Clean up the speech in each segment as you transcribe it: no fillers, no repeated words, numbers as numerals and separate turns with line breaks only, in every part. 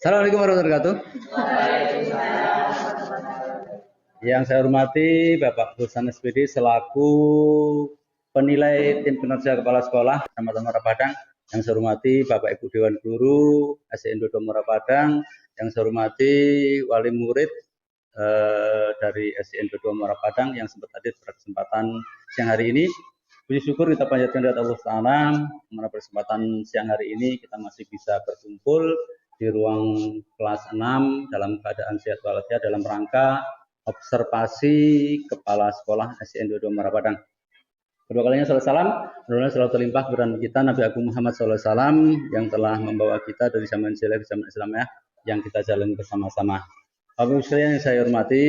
Assalamualaikum warahmatullahi wabarakatuh. Yang saya hormati Bapak Gusana SPD selaku penilai tim kinerja kepala sekolah Kecamatan Muara Padang. Yang saya hormati Bapak Ibu Dewan Guru SDN Dodo Muara Padang. Yang saya hormati wali murid dari SDN Dodo Muara Padang yang sempat hadir pada kesempatan siang hari ini. Puji syukur kita panjatkan kepada Allah Ta'ala, pada kesempatan siang hari ini kita masih bisa berkumpul di ruang kelas 6 dalam keadaan sehat walafiat dalam rangka observasi kepala sekolah SDN Dodo Muara Padang. Kedua kalinya salam, selalu terlimpah kepada kita Nabi Agung Muhammad SAW yang telah membawa kita dari zaman jahiliyah ke zaman Islam yang kita jalani bersama-sama. Bapak Ibu sekalian yang saya hormati,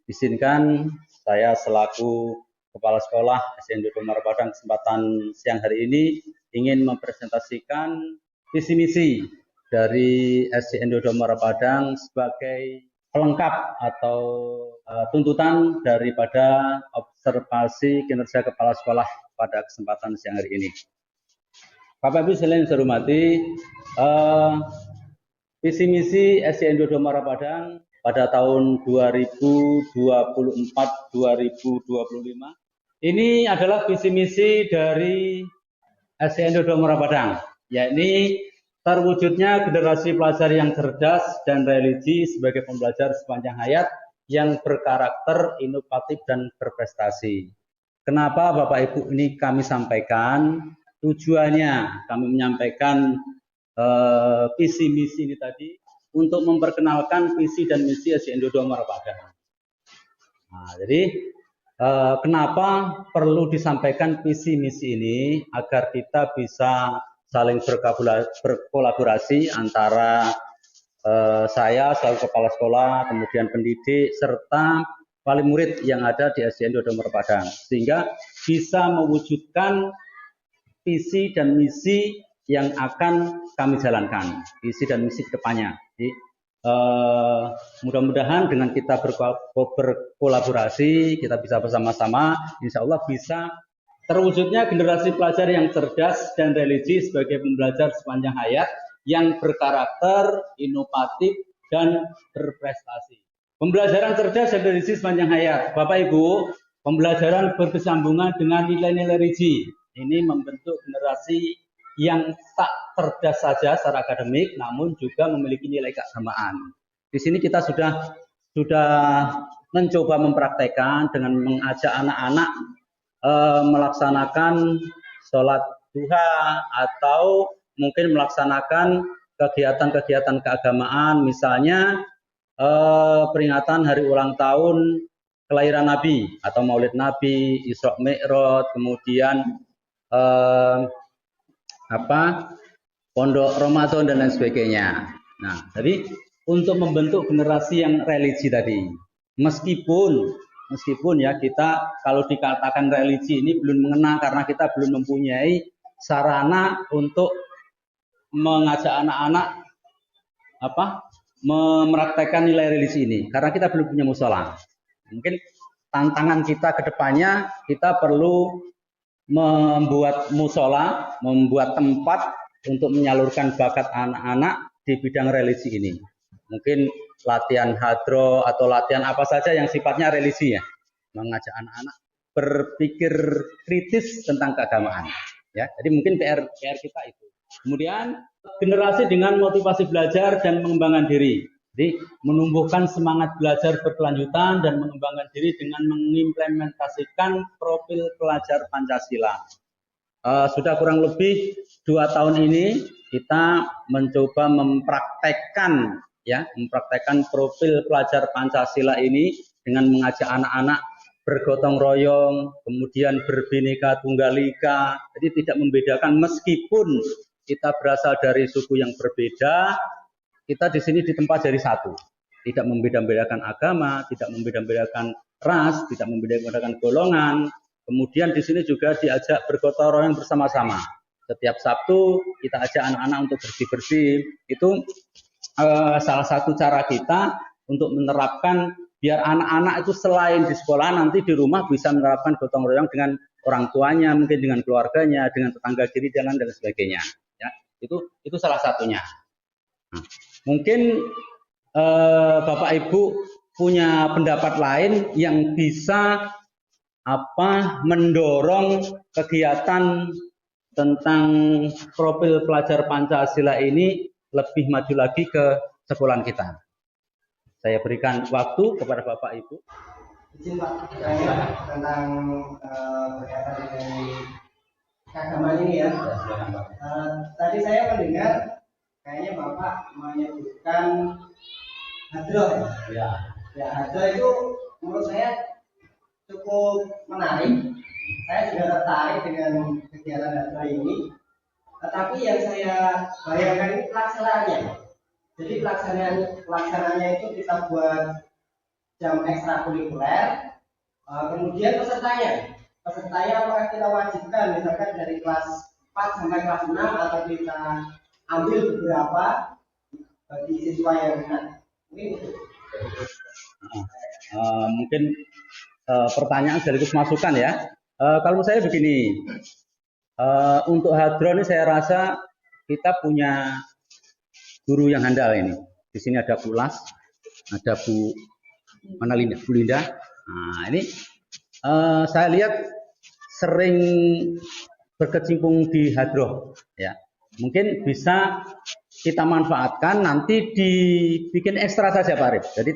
izinkan saya selaku Kepala Sekolah SDN Dodo Muara Padang kesempatan siang hari ini ingin mempresentasikan visi misi dari SDN Dodo Muara Padang sebagai pelengkap atau tuntutan daripada observasi kinerja kepala sekolah pada kesempatan siang hari ini. Bapak Ibu sekalian yang saya hormati, visi misi SDN Dodo Muara Padang pada tahun 2024-2025 ini adalah visi misi dari SDN Dodo Muara Padang, yakni terwujudnya generasi pelajar yang cerdas dan religi sebagai pembelajar sepanjang hayat yang berkarakter, inovatif, dan berprestasi. Kenapa Bapak Ibu ini kami sampaikan? Tujuannya kami menyampaikan visi misi ini tadi untuk memperkenalkan visi dan misi SDN Dodo Muara Padang. Nah, jadi kenapa perlu disampaikan visi misi ini agar kita bisa saling berkolaborasi antara saya selaku kepala sekolah, kemudian pendidik serta wali murid yang ada di SDN Dodo Muara Padang, sehingga bisa mewujudkan visi dan misi yang akan kami jalankan, visi dan misi kedepannya. Jadi, mudah-mudahan dengan kita berkolaborasi, kita bisa bersama-sama, insya Allah bisa terwujudnya generasi pelajar yang cerdas dan religi sebagai pembelajar sepanjang hayat yang berkarakter, inovatif, dan berprestasi. Pembelajaran cerdas dan religi sepanjang hayat. Bapak Ibu, pembelajaran berkesinambungan dengan nilai-nilai religi. Ini membentuk generasi yang tak cerdas saja secara akademik, namun juga memiliki nilai keagamaan. Di sini kita sudah mencoba mempraktekkan dengan mengajak anak-anak melaksanakan sholat duha atau mungkin melaksanakan kegiatan-kegiatan keagamaan, misalnya peringatan hari ulang tahun kelahiran Nabi atau Maulid Nabi, Isra Mi'raj, kemudian pondok Ramadan dan lain sebagainya. Nah, jadi untuk membentuk generasi yang religi tadi, meskipun ya kita kalau dikatakan religi ini belum mengena karena kita belum mempunyai sarana untuk mengajak anak-anak mempraktekkan nilai religi ini karena kita belum punya musola. Mungkin tantangan kita ke depannya kita perlu membuat musola, membuat tempat untuk menyalurkan bakat anak-anak di bidang religi ini. Mungkin latihan hadro atau latihan apa saja yang sifatnya religi ya, mengajak anak-anak berpikir kritis tentang keagamaan. Ya, jadi mungkin PR kita itu. Kemudian generasi dengan motivasi belajar dan mengembangkan diri. Jadi menumbuhkan semangat belajar berkelanjutan dan mengembangkan diri dengan mengimplementasikan profil pelajar Pancasila. Sudah kurang lebih 2 tahun ini kita mencoba mempraktekkan profil pelajar Pancasila ini dengan mengajak anak-anak bergotong royong, kemudian berbineka tunggal ika. Jadi tidak membedakan meskipun kita berasal dari suku yang berbeda, kita di sini ditempa jadi satu. Tidak membeda-bedakan agama, tidak membeda-bedakan ras, tidak membeda-bedakan golongan. Kemudian di sini juga diajak bergotong royong bersama-sama. Setiap Sabtu kita ajak anak-anak untuk bersih-bersih. Itu salah satu cara kita untuk menerapkan biar anak-anak itu selain di sekolah nanti di rumah bisa menerapkan gotong royong dengan orang tuanya, mungkin dengan keluarganya, dengan tetangga kiri jalan dan sebagainya. Ya, itu salah satunya. Nah, Mungkin Bapak Ibu punya pendapat lain yang bisa mendorong kegiatan tentang profil pelajar Pancasila ini lebih maju lagi ke sekolah kita. Saya berikan waktu kepada Bapak Ibu.
Izin Pak, saya tentang berkaitan dengan keagamaan ini ya. Tadi saya mendengar kayaknya Bapak menyebutkan hadroh. Ya, hadroh itu menurut saya cukup menarik. Saya juga tertarik dengan kegiatan hadroh ini. Tetapi yang saya bayangkan ini pelaksanaannya. Jadi pelaksananya itu kita buat jam ekstrakurikuler, kemudian pesertanya apakah kita wajibkan misalkan dari kelas 4 sampai kelas 6 atau kita ambil beberapa bagi siswa yang minat.
Mungkin pertanyaan sekaligus masukan ya. Kalau saya begini, untuk hadroh ini saya rasa kita punya guru yang handal ini. Di sini ada Bu Las, ada Bu Linda. Nah, ini saya lihat sering berkecimpung di hadroh ya. Mungkin bisa kita manfaatkan, nanti dibikin ekstra saja Pak Arif. Jadi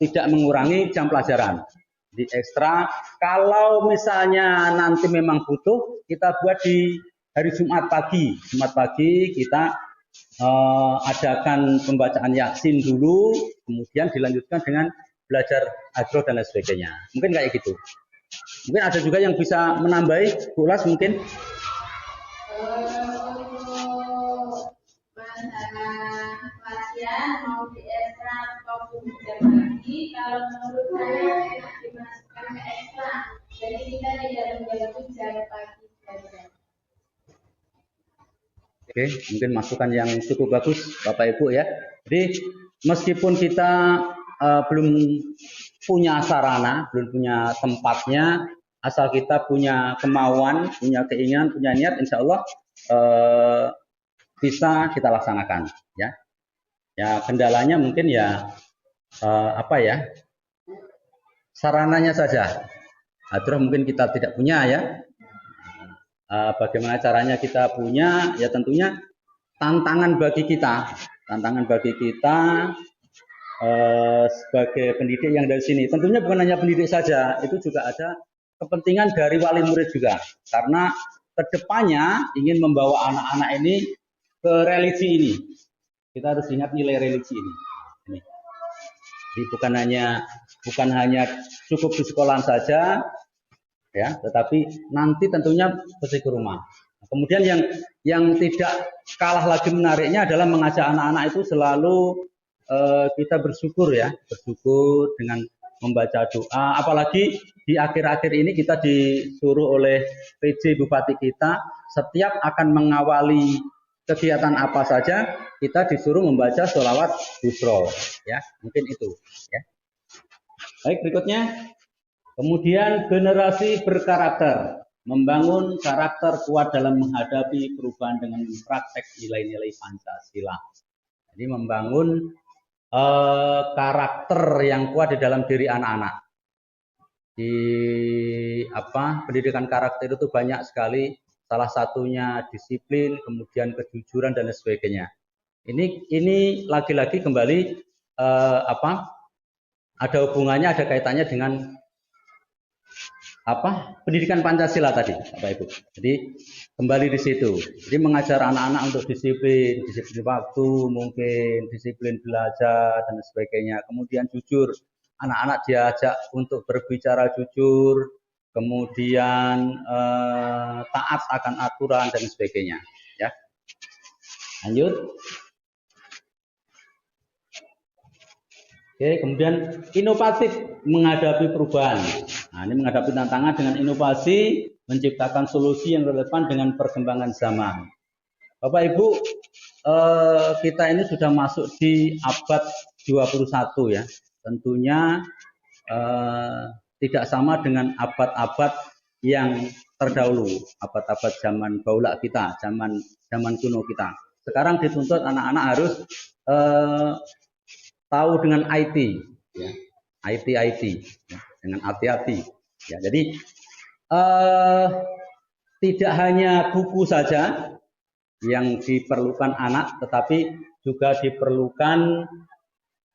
tidak mengurangi jam pelajaran. Di ekstra, kalau misalnya nanti memang butuh, kita buat di hari Jumat pagi. Jumat pagi kita adakan pembacaan Yasin dulu, kemudian dilanjutkan dengan belajar hadroh dan lain sebagainya. Mungkin kayak gitu. Mungkin ada juga yang bisa menambahi, Bu Las mungkin.
Latihan mau di ekstra ataupun jam pagi, kalau menurut saya enak dimasukkan ke ekstra. Jadi kita tidak mengganggu jam pagi saja.
Oke, mungkin masukan yang cukup bagus Bapak Ibu ya. Jadi meskipun kita belum punya sarana, belum punya tempatnya, asal kita punya kemauan, punya keinginan, punya niat, insya Allah bisa kita laksanakan ya. Ya kendalanya mungkin ya sarananya saja. Hadroh mungkin kita tidak punya ya. Bagaimana caranya kita punya? Ya tentunya tantangan bagi kita sebagai pendidik yang dari sini. Tentunya bukan hanya pendidik saja, itu juga ada kepentingan dari wali murid juga. Karena kedepannya ingin membawa anak-anak ini ke religi ini. Kita harus ingat nilai religi ini. Jadi bukan hanya cukup di sekolah saja, ya, tetapi nanti tentunya pergi ke rumah. Kemudian yang tidak kalah lagi menariknya adalah mengajak anak-anak itu selalu kita bersyukur dengan membaca doa. Apalagi di akhir-akhir ini kita disuruh oleh PJ Bupati kita, setiap akan mengawali kegiatan apa saja kita disuruh membaca sholawat busro, ya mungkin itu. Ya. Baik, berikutnya. Kemudian generasi berkarakter, membangun karakter kuat dalam menghadapi perubahan dengan praktek nilai-nilai Pancasila. Jadi membangun karakter yang kuat di dalam diri anak-anak. Di pendidikan karakter itu banyak sekali, salah satunya disiplin, kemudian kejujuran dan sebagainya. Ini lagi-lagi kembali ada hubungannya, ada kaitannya dengan pendidikan Pancasila tadi, Bapak Ibu. Jadi kembali di situ. Jadi mengajar anak-anak untuk disiplin waktu, mungkin disiplin belajar dan sebagainya. Kemudian jujur, anak-anak diajak untuk berbicara jujur, kemudian taat akan aturan dan sebagainya. Ya, lanjut. Oke, kemudian inovatif menghadapi perubahan. Nah, ini menghadapi tantangan dengan inovasi, menciptakan solusi yang relevan dengan perkembangan zaman. Bapak Ibu, kita ini sudah masuk di abad 21 ya. Tentunya tidak sama dengan abad-abad yang terdahulu, abad-abad zaman baula kita, zaman kuno kita. sekarang dituntut anak-anak harus tahu dengan IT, ya. IT, ya, dengan hati-hati. Ya, jadi tidak hanya buku saja yang diperlukan anak, tetapi juga diperlukan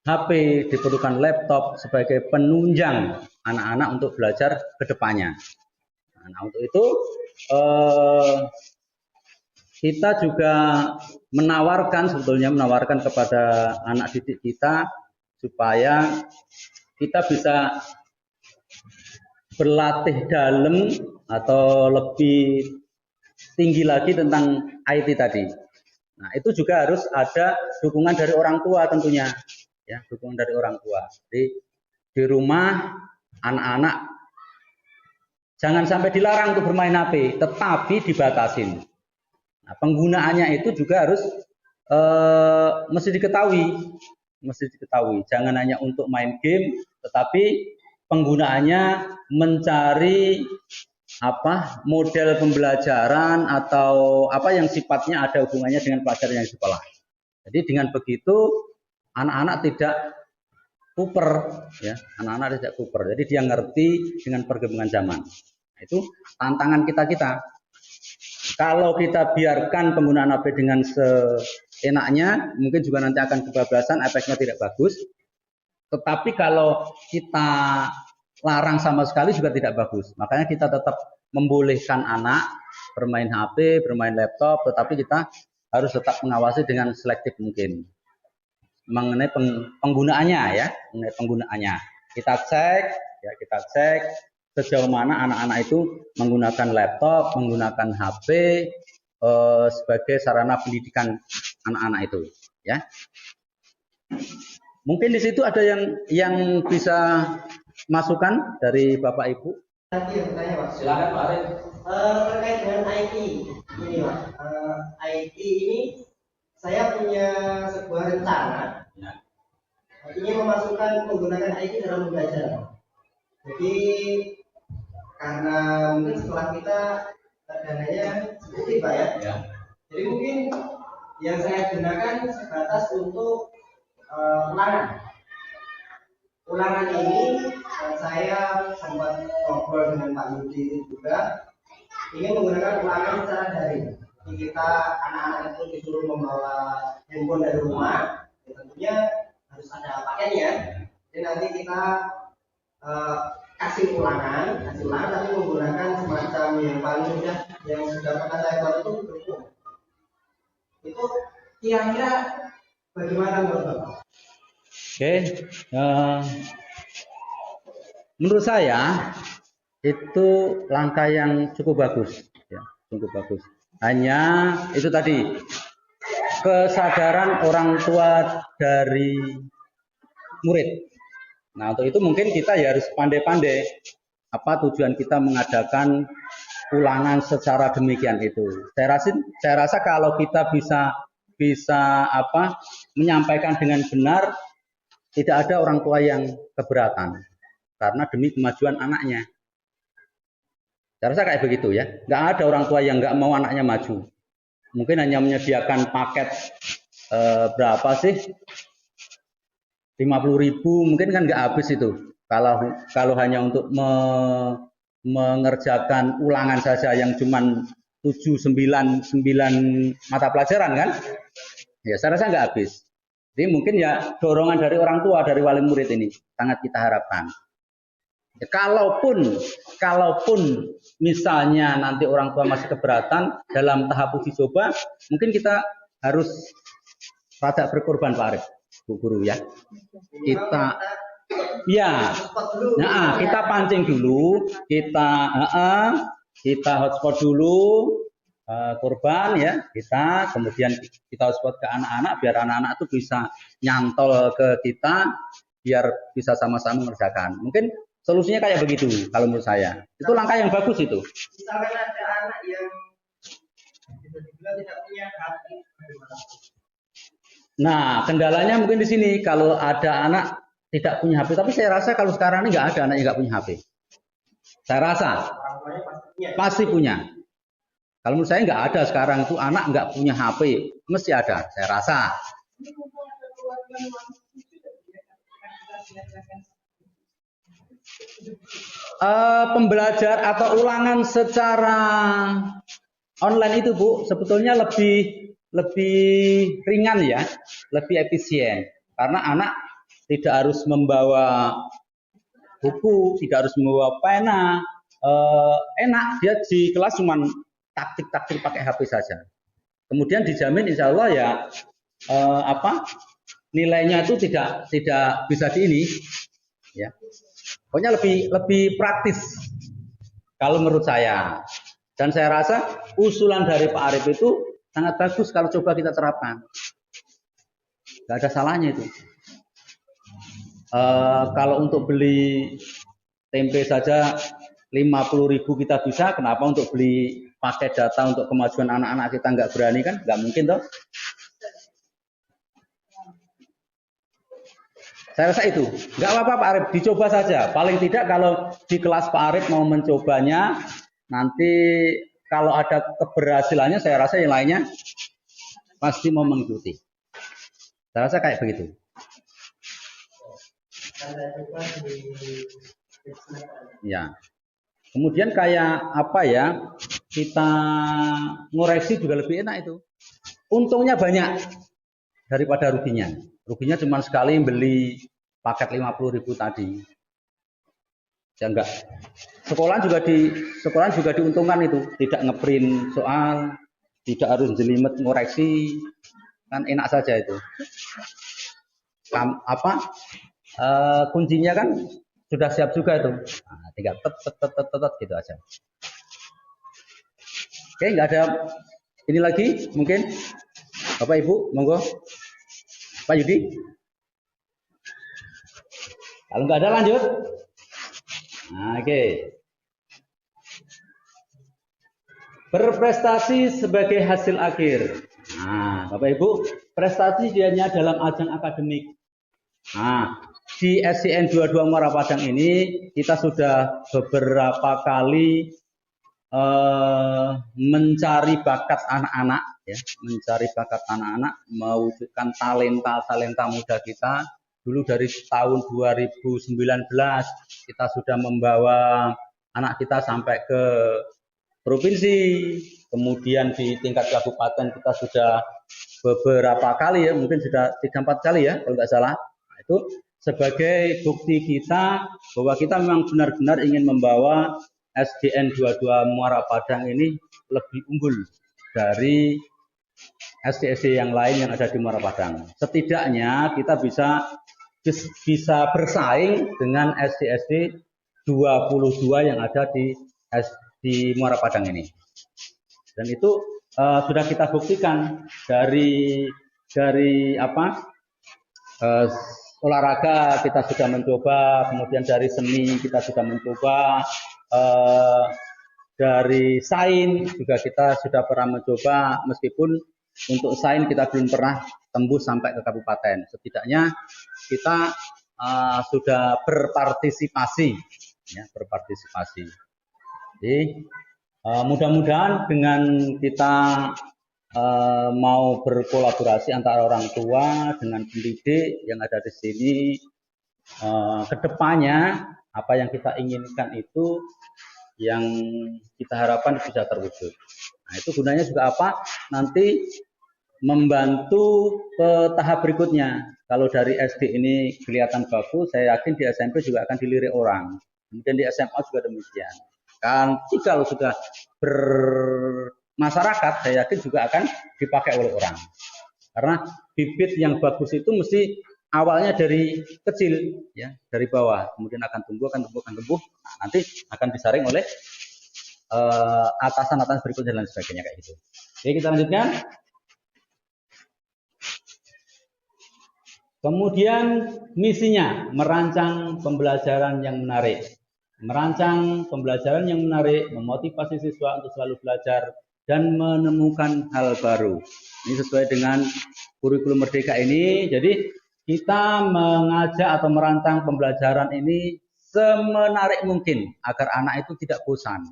HP, diperlukan laptop sebagai penunjang anak-anak untuk belajar ke depannya. Nah, untuk itu kita juga menawarkan kepada anak didik kita supaya kita bisa berlatih dalam atau lebih tinggi lagi tentang IT tadi. Nah, itu juga harus ada dukungan dari orang tua tentunya, ya, dukungan dari orang tua. Jadi di rumah anak-anak jangan sampai dilarang untuk bermain HP, tetapi dibatasin. Nah, penggunaannya itu juga harus mesti diketahui. Jangan hanya untuk main game, tetapi penggunaannya mencari model pembelajaran atau apa yang sifatnya ada hubungannya dengan pelajaran yang di sekolah. Jadi dengan begitu anak-anak tidak kuper, ya, anak-anak tidak kuper. Jadi dia ngerti dengan perkembangan zaman. Nah, itu tantangan kita. Kalau kita biarkan penggunaan HP dengan seenaknya, mungkin juga nanti akan kebablasan, efeknya tidak bagus. Tetapi kalau kita larang sama sekali juga tidak bagus. Makanya kita tetap membolehkan anak bermain HP, bermain laptop, tetapi kita harus tetap mengawasi dengan selektif mungkin. Mengenai penggunaannya, ya, mengenai penggunaannya. Kita cek sejauh mana anak-anak itu menggunakan laptop, menggunakan HP sebagai sarana pendidikan anak-anak itu, ya. Mungkin di situ ada yang bisa masukan dari Bapak Ibu.
Nanti yang bertanya, Pak.
Silakan Pak Arif.
Terkait dengan IT ini, Pak. IT ini saya punya sebuah rencana.
Ya.
Ingin memasukkan menggunakan IT dalam belajar. Jadi karena mungkin sekolah kita dananya sedikit, Pak, ya.
Ya.
Jadi mungkin yang saya gunakan sebatas untuk ulangan ini saya sempat ngobrol dengan Pak Yudi juga ingin menggunakan ulangan secara daring. Jadi kita anak-anak itu disuruh membawa handphone dari rumah, ya tentunya harus ada paketnya. Jadi nanti kita kasih ulangan tapi menggunakan semacam yang paling mudah yang sudah pernah saya buat itu berhubung. Itu kira-kira bagaimana menurut Bapak?
Oke, menurut saya itu langkah yang cukup bagus, ya, cukup bagus. Hanya itu tadi kesadaran orang tua dari murid. Nah, untuk itu mungkin kita ya harus pandai-pandai apa tujuan kita mengadakan ulangan secara demikian itu. Saya rasa kalau kita bisa menyampaikan dengan benar, tidak ada orang tua yang keberatan karena demi kemajuan anaknya. Saya rasa kayak begitu, ya. Nggak ada orang tua yang nggak mau anaknya maju. Mungkin hanya menyediakan paket berapa sih? 50.000 mungkin kan nggak habis itu. Kalau hanya untuk mengerjakan ulangan saja yang cuman 7-9 mata pelajaran kan? Ya saya rasa nggak habis. Jadi mungkin ya dorongan dari orang tua, dari wali murid ini sangat kita harapkan. Ya, kalaupun misalnya nanti orang tua masih keberatan dalam tahap uji coba, mungkin kita harus rada berkorban Pak Arif, Bu Guru, ya. Kita pancing dulu, kita hotspot dulu. Korban, ya, kita kemudian kita hotspot ke anak-anak biar anak-anak itu bisa nyantol ke kita biar bisa sama-sama mengerjakan. Mungkin solusinya kayak begitu kalau menurut saya. Itu langkah yang bagus itu.
Misalkan ada anak yang tidak punya hati.
Nah, kendalanya mungkin di sini kalau ada anak tidak punya HP, tapi saya rasa kalau sekarang ini nggak ada anak yang nggak punya HP. Saya rasa pasti punya. Kalau menurut saya nggak ada sekarang itu anak nggak punya HP, mesti ada, saya rasa. Pembelajar atau ulangan secara online itu Bu sebetulnya lebih ringan ya, lebih efisien karena anak tidak harus membawa buku, tidak harus membawa pena, enak dia di kelas cuma taktik-taktik pakai HP saja. Kemudian dijamin insya Allah ya nilainya itu tidak bisa di ini, ya. Pokoknya lebih praktis kalau menurut saya. Dan saya rasa usulan dari Pak Arif itu sangat bagus kalau coba kita terapkan. Gak ada salahnya itu. Kalau untuk beli tempe saja 50.000 kita bisa, kenapa untuk beli pakai data untuk kemajuan anak-anak kita nggak berani kan? Nggak mungkin toh. Saya rasa itu, nggak apa-apa Pak Arif, dicoba saja. Paling tidak kalau di kelas Pak Arif mau mencobanya, nanti kalau ada keberhasilannya, saya rasa yang lainnya pasti mau mengikuti. Saya rasa kayak begitu. Ya. Kemudian kayak apa ya, kita ngoreksi juga lebih enak itu. Untungnya banyak daripada ruginya. Ruginya cuma sekali beli paket 50.000 tadi. Ya enggak. Sekolah juga diuntungkan itu, tidak ngeprint soal, tidak harus jelimet ngoreksi, kan enak saja itu. Kuncinya kan sudah siap juga itu. Nah, tinggal tet gitu aja. Oke, nggak ada ini lagi mungkin Bapak Ibu, monggo. Pak Yudi. Kalau nggak ada lanjut. Nah, oke. Berprestasi sebagai hasil akhir. Nah, Bapak Ibu, prestasi hanya dalam ajang akademik. Nah, di SCN 22 Muara Padang ini kita sudah beberapa kali mencari bakat anak-anak, ya, mencari bakat anak-anak, mewujudkan talenta muda kita. Dulu dari tahun 2019 kita sudah membawa anak kita sampai ke provinsi, kemudian di tingkat kabupaten kita sudah beberapa kali ya, mungkin sudah 3-4 kali ya kalau nggak salah. Nah, itu sebagai bukti kita bahwa kita memang benar-benar ingin membawa SDN 22 Muara Padang ini lebih unggul dari SD-SD yang lain yang ada di Muara Padang. Setidaknya kita bisa bersaing dengan SD-SD 22 yang ada di Muara Padang ini. Dan itu sudah kita buktikan dari olahraga kita sudah mencoba, kemudian dari seni kita sudah mencoba, dari sains juga kita sudah pernah mencoba, meskipun untuk sains kita belum pernah tembus sampai ke kabupaten. Setidaknya kita sudah berpartisipasi, ya, berpartisipasi. Jadi mudah-mudahan dengan kita mau berkolaborasi antara orang tua dengan pendidik yang ada di sini, kedepannya apa yang kita inginkan itu yang kita harapkan bisa terwujud. Nah, itu gunanya juga apa? Nanti membantu ke tahap berikutnya. Kalau dari SD ini kelihatan bagus, saya yakin di SMP juga akan dilirik orang. Kemudian di SMA juga demikian. Kan kalau sudah bermasyarakat, saya yakin juga akan dipakai oleh orang. Karena bibit yang bagus itu mesti awalnya dari kecil, ya, dari bawah, kemudian akan tumbuh. Nah, nanti akan disaring oleh atasan berikutnya dan lain sebagainya kayak gitu. Oke, kita lanjutkan. Kemudian misinya merancang pembelajaran yang menarik. Merancang pembelajaran yang menarik, memotivasi siswa untuk selalu belajar dan menemukan hal baru. Ini sesuai dengan kurikulum Merdeka ini. Jadi kita mengajak atau merancang pembelajaran ini semenarik mungkin agar anak itu tidak bosan.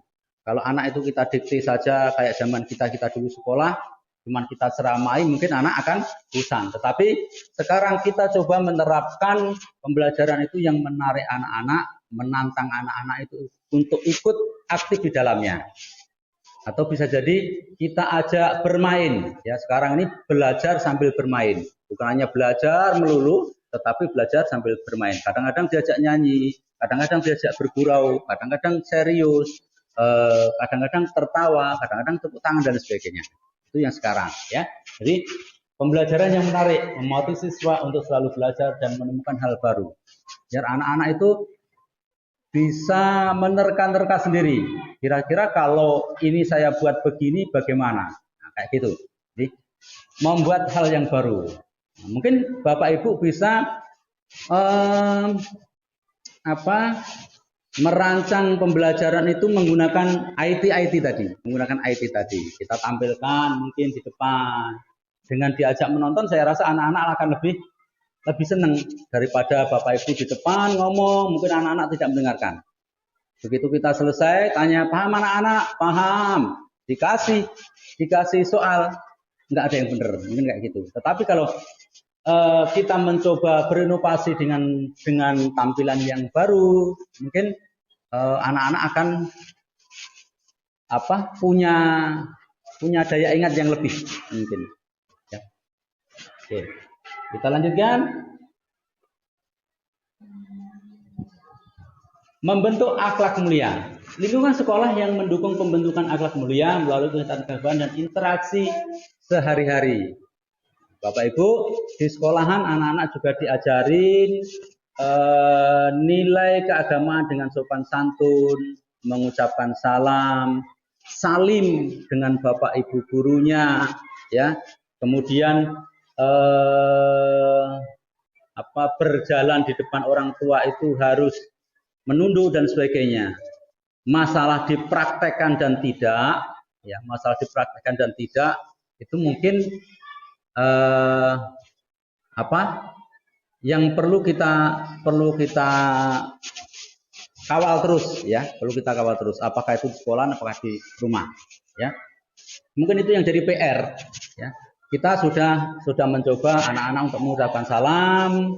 Kalau anak itu kita dikte saja kayak zaman kita dulu sekolah, cuman kita ceramai, mungkin anak akan bosan. Tetapi sekarang kita coba menerapkan pembelajaran itu yang menarik anak-anak, menantang anak-anak itu untuk ikut aktif di dalamnya. Atau bisa jadi kita ajak bermain. Ya, sekarang ini belajar sambil bermain. Bukan hanya belajar melulu, tetapi belajar sambil bermain. Kadang-kadang diajak nyanyi, kadang-kadang diajak bergurau, kadang-kadang serius, kadang-kadang tertawa, kadang-kadang tepuk tangan dan sebagainya. Itu yang sekarang, ya. Jadi pembelajaran yang menarik, memotivasi siswa untuk selalu belajar dan menemukan hal baru. Biar anak-anak itu bisa menerka-nerka sendiri. Kira-kira kalau ini saya buat begini bagaimana? Nah, kayak gitu. Jadi membuat hal yang baru. Nah, mungkin Bapak Ibu bisa merancang pembelajaran itu menggunakan IT tadi, kita tampilkan mungkin di depan. Dengan diajak menonton, saya rasa anak-anak akan lebih senang daripada Bapak Ibu di depan ngomong, mungkin anak-anak tidak mendengarkan. Begitu kita selesai, tanya paham anak-anak, paham, dikasih soal, nggak ada yang benar, mungkin kayak gitu. Tetapi kalau kita mencoba berinovasi dengan tampilan yang baru, mungkin anak-anak akan punya daya ingat yang lebih mungkin. Ya. Oke, kita lanjutkan. Membentuk akhlak mulia. Lingkungan sekolah yang mendukung pembentukan akhlak mulia melalui kegiatan keagamaan dan interaksi sehari-hari. Bapak Ibu, di sekolahan anak-anak juga diajarin nilai keagamaan dengan sopan santun, mengucapkan salam, salim dengan Bapak Ibu gurunya, ya. Kemudian berjalan di depan orang tua itu harus menunduk dan sebagainya. Masalah dipraktekkan dan tidak, ya, itu mungkin yang perlu kita kawal terus, ya, apakah itu di sekolah, apakah di rumah, ya. Mungkin itu yang jadi PR, ya. Kita sudah mencoba anak-anak untuk mengucapkan salam,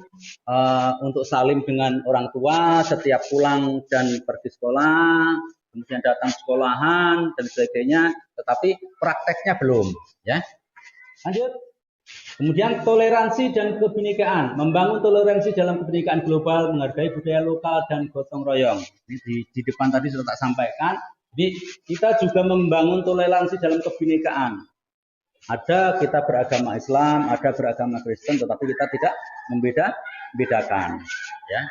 untuk salim dengan orang tua setiap pulang dan pergi sekolah, kemudian datang sekolahan dan sebagainya, tetapi prakteknya belum, ya. Lanjut. Kemudian toleransi dan kebinekaan, membangun toleransi dalam kebinekaan global, menghargai budaya lokal dan gotong royong. Ini di depan tadi sudah tak sampaikan. Jadi kita juga membangun toleransi dalam kebinekaan. Ada kita beragama Islam, ada beragama Kristen, tetapi kita tidak membedakan. Ya.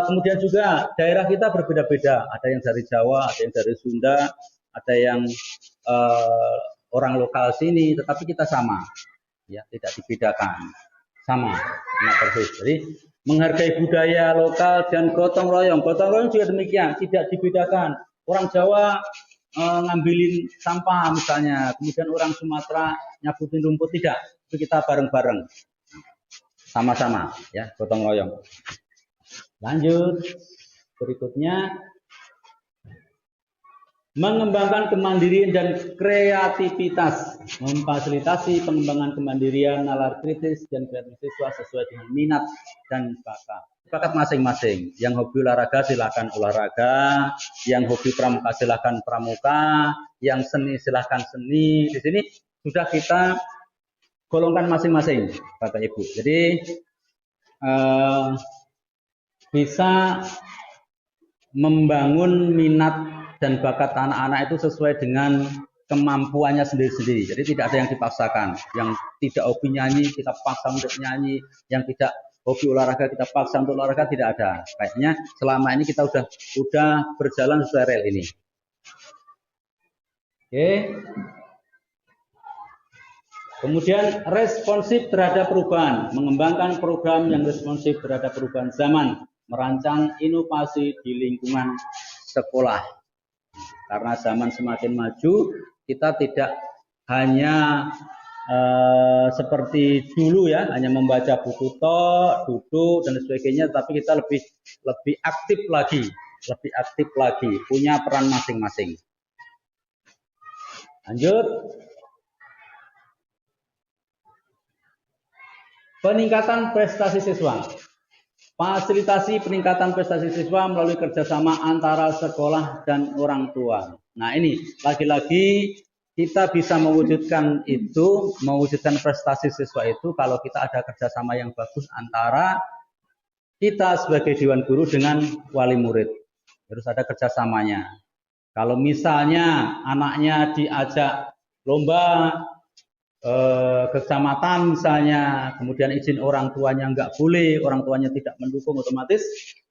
Kemudian juga daerah kita berbeda-beda. Ada yang dari Jawa, ada yang dari Sunda, ada yang orang lokal sini, tetapi kita sama. Ya, tidak dibedakan, sama, persis. Jadi menghargai budaya lokal dan gotong royong juga demikian, tidak dibedakan. Orang Jawa ngambilin sampah misalnya, kemudian orang Sumatera nyabutin rumput, tidak, itu kita bareng-bareng, sama-sama, ya, gotong royong. Lanjut, berikutnya. Mengembangkan kemandirian dan kreativitas, memfasilitasi pengembangan kemandirian, nalar kritis dan kreatif siswa sesuai dengan minat dan bakat masing-masing. Yang hobi olahraga silakan olahraga, yang hobi pramuka silakan pramuka, yang seni silakan seni. Di sini sudah kita golongkan masing-masing, Bapak Ibu. Jadi bisa membangun minat dan bakat anak-anak itu sesuai dengan kemampuannya sendiri-sendiri. Jadi tidak ada yang dipaksakan. Yang tidak hobi nyanyi kita paksa untuk nyanyi, yang tidak hobi olahraga kita paksa untuk olahraga, tidak ada. Kayaknya selama ini kita udah berjalan sesuai rel ini. Oke. Kemudian responsif terhadap perubahan, mengembangkan program yang responsif terhadap perubahan zaman, merancang inovasi di lingkungan sekolah. Karena zaman semakin maju, kita tidak hanya seperti dulu, ya, hanya membaca buku tok, duduk dan sebagainya, tapi kita lebih aktif lagi lebih aktif lagi, punya peran masing-masing. Lanjut. Peningkatan prestasi siswa. Fasilitasi peningkatan prestasi siswa melalui kerjasama antara sekolah dan orang tua. Nah ini, lagi-lagi kita bisa mewujudkan itu, mewujudkan prestasi siswa itu kalau kita ada kerjasama yang bagus antara kita sebagai Dewan Guru dengan wali murid. Harus ada kerjasamanya. Kalau misalnya anaknya diajak lomba ke kecamatan misalnya, kemudian izin orang tuanya nggak boleh, orang tuanya tidak mendukung, otomatis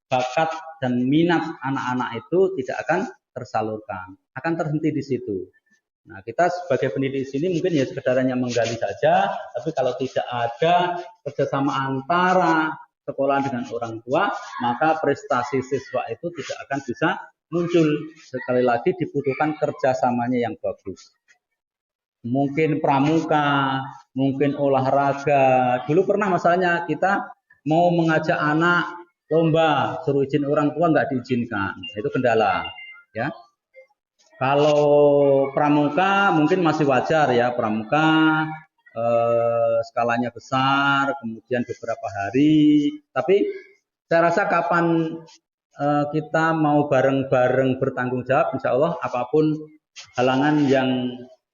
bakat dan minat anak-anak itu tidak akan tersalurkan, akan terhenti di situ. Nah, kita sebagai pendidik di sini mungkin ya sekedar hanya menggali saja, tapi kalau tidak ada kerjasama antara sekolah dengan orang tua, maka prestasi siswa itu tidak akan bisa muncul. Sekali lagi dibutuhkan kerjasamanya yang bagus. Mungkin pramuka, mungkin olahraga. Dulu pernah masalahnya kita mau mengajak anak lomba, suruh izin orang tua nggak diizinkan. Itu kendala, ya. Kalau pramuka mungkin masih wajar ya, pramuka skalanya besar, kemudian beberapa hari. Tapi saya rasa kapan kita mau bareng-bareng bertanggung jawab, insya Allah apapun halangan yang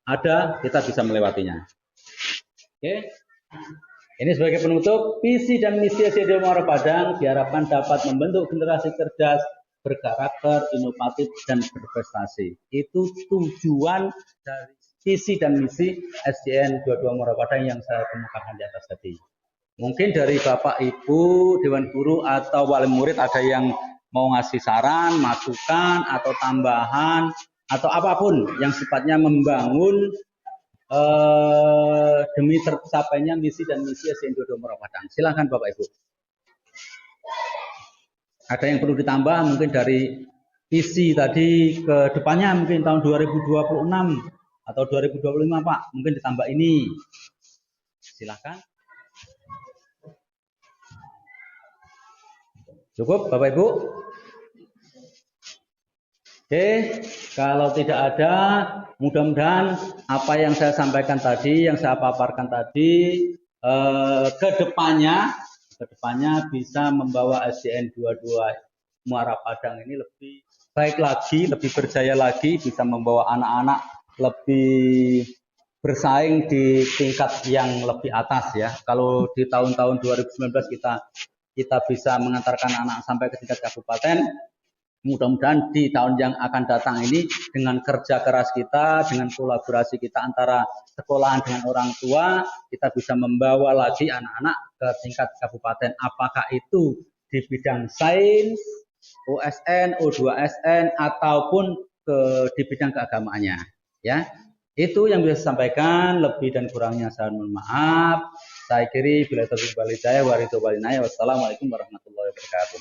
ada, kita bisa melewatinya. Oke. Ini sebagai penutup, visi dan misi SD Muara Padang diharapkan dapat membentuk generasi cerdas, berkarakter, inovatif, dan berprestasi. Itu tujuan dari visi dan misi SDN 22 Muara Padang yang saya kemukakan di atas tadi. Mungkin dari Bapak Ibu, Dewan Guru, atau wali murid ada yang mau ngasih saran, masukan, atau tambahan, atau apapun yang sifatnya membangun demi tercapainya misi dan misi SDN 22 Muara Padang. Silakan Bapak Ibu. Ada yang perlu ditambah mungkin dari visi tadi ke depannya mungkin tahun 2026 atau 2025 Pak, mungkin ditambah ini. Silakan. Cukup Bapak Ibu? Oke, kalau tidak ada, mudah-mudahan apa yang saya sampaikan tadi, yang saya paparkan tadi, ke depannya bisa membawa SDN 22 Muara Padang ini lebih baik lagi, lebih berjaya lagi, bisa membawa anak-anak lebih bersaing di tingkat yang lebih atas ya. Kalau di tahun-tahun 2019 kita bisa mengantarkan anak sampai ke tingkat kabupaten, mudah-mudahan di tahun yang akan datang ini dengan kerja keras kita, dengan kolaborasi kita antara sekolahan dengan orang tua, kita bisa membawa lagi anak-anak ke tingkat kabupaten. Apakah itu di bidang sains, OSN, O2SN, ataupun di bidang keagamaannya. Ya, itu yang bisa saya sampaikan. Lebih dan kurangnya saya mohon maaf. Saya kiri bila taufiq wal hidayah wa ridho wal inayah. Wassalamualaikum warahmatullahi wabarakatuh.